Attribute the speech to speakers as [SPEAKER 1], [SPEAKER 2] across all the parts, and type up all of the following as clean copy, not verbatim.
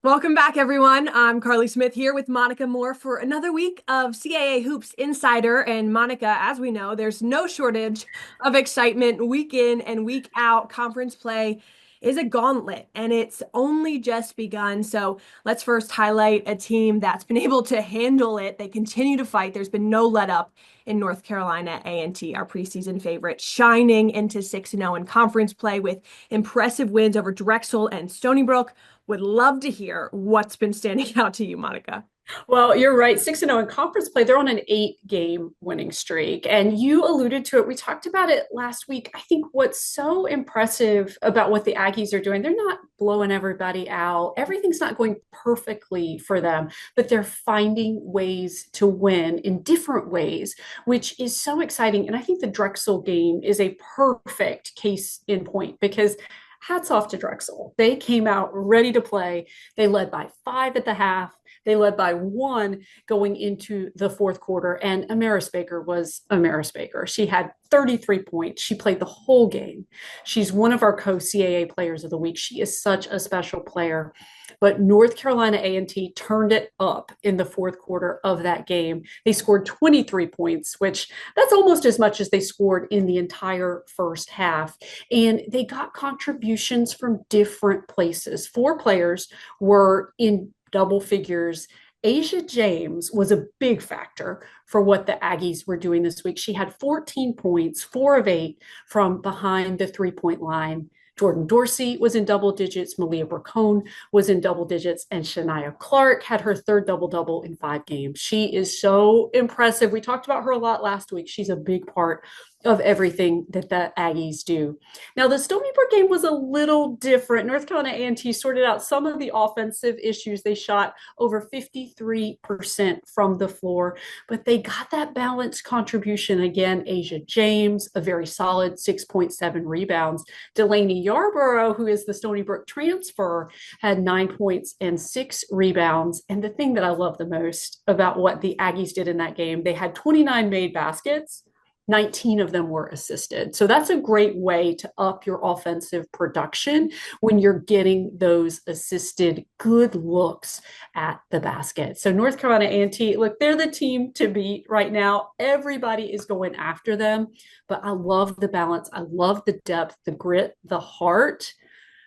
[SPEAKER 1] Welcome back, everyone. I'm Carly Smith here with Monica Moore for another week of CAA Hoops Insider. And Monica, as we know, there's no shortage of excitement week in and week out. Conference play is a gauntlet and it's only just begun. So let's first highlight a team that's been able to handle it. They continue to fight. There's been no let up in North Carolina A&T, our preseason favorite, shining into 6-0 in conference play with impressive wins over Drexel and Stony Brook. Would love to hear what's been standing out to you, Monica.
[SPEAKER 2] Well, you're right. 6-0 in conference play. They're on an 8-game winning streak. And you alluded to it. We talked about it last week. I think what's so impressive about what the Aggies are doing, they're not blowing everybody out. Everything's not going perfectly for them, but they're finding ways to win in different ways, which is so exciting. And I think the Drexel game is a perfect case in point because hats off to Drexel. They came out ready to play. They led by 5 at the half. They led by 1 going into the fourth quarter. And Amaris Baker was Amaris Baker. She had 33 points. She played the whole game. She's one of our co-CAA players of the week. She is such a special player. But North Carolina A&T turned it up in the fourth quarter of that game. They scored 23 points, which that's almost as much as they scored in the entire first half. And they got contributions from different places. 4 players were in double figures. Asia James was a big factor for what the Aggies were doing this week. She had 14 points, 4 of 8 from behind the 3-point line. Jordan Dorsey was in double digits. Malia Bracone was in double digits. And Shania Clark had her third double-double in 5 games. She is so impressive. We talked about her a lot last week. She's a big part of everything that the Aggies do. Now, the Stony Brook game was a little different. North Carolina A&T sorted out some of the offensive issues. They shot over 53% from the floor, but they got that balanced contribution. Again, Asia James, a very solid 6.7 rebounds. Delaney Yarborough, who is the Stony Brook transfer, had 9 points and 6 rebounds. And the thing that I love the most about what the Aggies did in that game, they had 29 made baskets. 19 of them were assisted. So that's a great way to up your offensive production when you're getting those assisted good looks at the basket. So North Carolina A&T, look, they're the team to beat right now. Everybody is going after them, but I love the balance. I love the depth, the grit, the heart.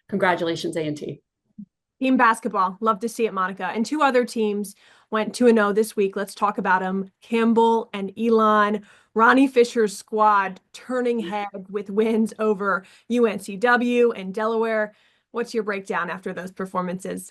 [SPEAKER 2] Congratulations, A&T.
[SPEAKER 1] Team basketball. Love to see it, Monica. And 2 other teams went 2-0 this week. Let's talk about them. Campbell and Elon. Ronnie Fisher's squad turning head with wins over UNCW and Delaware. What's your breakdown after those performances?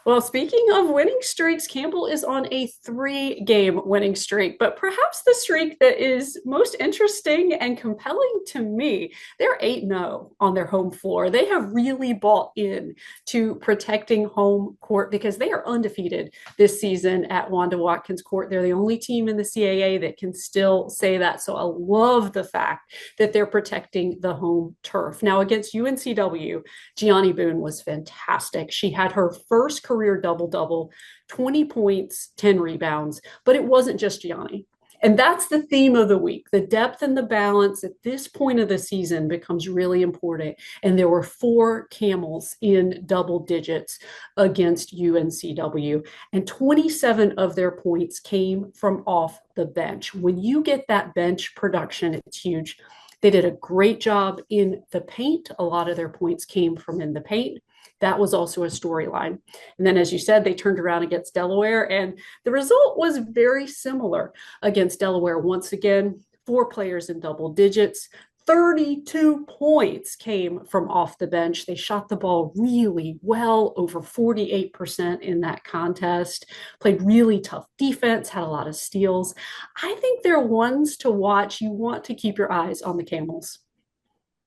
[SPEAKER 2] Well, speaking of winning streaks, Campbell is on a 3-game winning streak, but perhaps the streak that is most interesting and compelling to me, they're 8-0 on their home floor. They have really bought in to protecting home court because they are undefeated this season at Wanda Watkins Court. They're the only team in the CAA that can still say that. So I love the fact that they're protecting the home turf. Now, against UNCW, Gianni Boone was fantastic. She had her first career double-double, 20 points, 10 rebounds, but it wasn't just Gianni. And that's the theme of the week. The depth and the balance at this point of the season becomes really important. And there were 4 Camels in double digits against UNCW, and 27 of their points came from off the bench. When you get that bench production, it's huge. They did a great job in the paint. A lot of their points came from in the paint. That was also a storyline. And then, as you said, they turned around against Delaware, and the result was very similar against Delaware. Once again, 4 players in double digits. 32 points came from off the bench. They shot the ball really well, over 48% in that contest, played really tough defense, had a lot of steals. I think they're ones to watch. You want to keep your eyes on the Camels.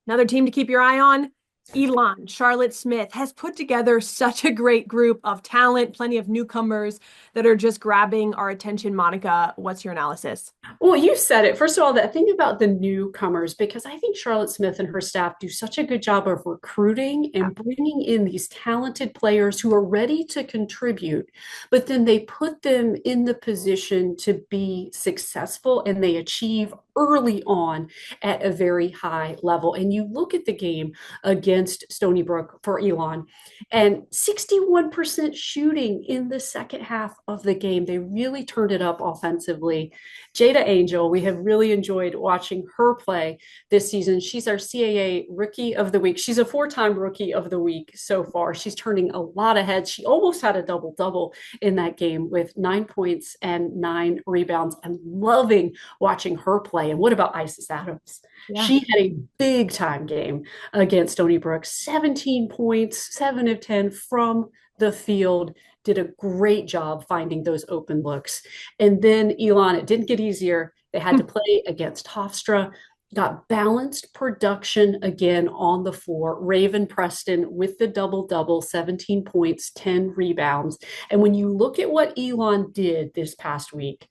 [SPEAKER 1] Another team to keep your eye on. Elon, Charlotte Smith has put together such a great group of talent, plenty of newcomers that are just grabbing our attention. Monica, what's your analysis?
[SPEAKER 2] Well, you said it. First of all, that thing about the newcomers, because I think Charlotte Smith and her staff do such a good job of recruiting and bringing in these talented players who are ready to contribute, but then they put them in the position to be successful and they achieve early on at a very high level. And you look at the game against Stony Brook for Elon and 61% shooting in the second half of the game. They really turned it up offensively. Jada Angel, we have really enjoyed watching her play this season. She's our CAA Rookie of the Week. She's a four-time Rookie of the Week so far. She's turning a lot of heads. She almost had a double-double in that game with 9 points and 9 rebounds. I'm loving watching her play. And what about Isis Adams?
[SPEAKER 1] Yeah.
[SPEAKER 2] She had a big time game against Stony Brook, 17 points, 7 of 10 from the field, did a great job finding those open looks. And then Elon, it didn't get easier. They had to play against Hofstra, got balanced production again on the floor. Raven Preston with the double-double, 17 points, 10 rebounds. And when you look at what Elon did this past week,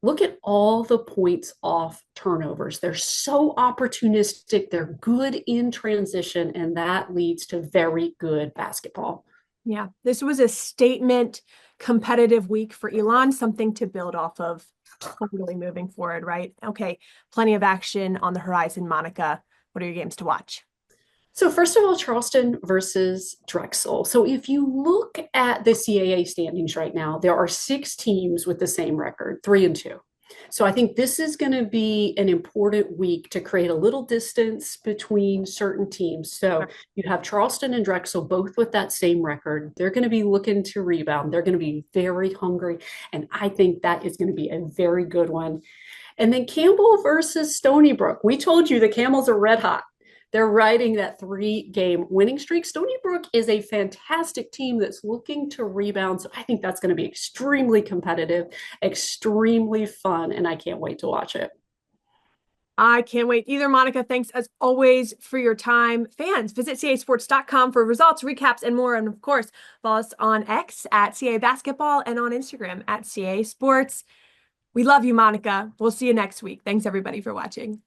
[SPEAKER 2] look at all the points off turnovers. They're so opportunistic. They're good in transition, and that leads to very good basketball.
[SPEAKER 1] Yeah, this was a statement competitive week for Elon, something to build off of totally moving forward, right? Okay, plenty of action on the horizon. Monica, what are your games to watch?
[SPEAKER 2] So first of all, Charleston versus Drexel. So if you look at the CAA standings right now, there are 6 teams with the same record, 3-2. So I think this is going to be an important week to create a little distance between certain teams. So you have Charleston and Drexel both with that same record. They're going to be looking to rebound. They're going to be very hungry. And I think that is going to be a very good one. And then Campbell versus Stony Brook. We told you the Camels are red hot. They're riding that 3-game winning streak. Stony Brook is a fantastic team that's looking to rebound. So I think that's going to be extremely competitive, extremely fun, and I can't wait to watch it.
[SPEAKER 1] I can't wait either. Monica, thanks as always for your time. Fans, visit casports.com for results, recaps, and more. And of course, follow us on X at CA Basketball and on Instagram at CA Sports. We love you, Monica. We'll see you next week. Thanks everybody for watching.